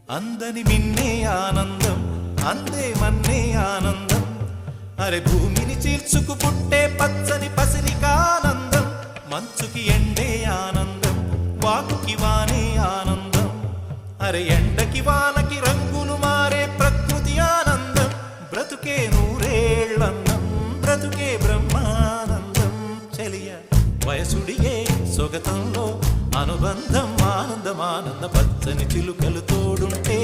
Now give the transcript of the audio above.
అందని మిన్నే ఆనందం అందే మన్నే ఆనందం అరే భూమిని చీల్చుకు పుట్టే పచ్చని పసిరికానందం మంచుకి ఎండే ఆనందం వాకుకి వానే ఆనందం అరే ఎండకి వానకి రంగులు మారే ప్రకృతి ఆనందం బ్రతుకే నూరేళ్ళన్నం బ్రతుకే బ్రహ్మానందం చెలియ వయసుడిగే సొగతంలో అనుబంధం ఆనందమానంద పచ్చని చిలుకలు తోడుంటే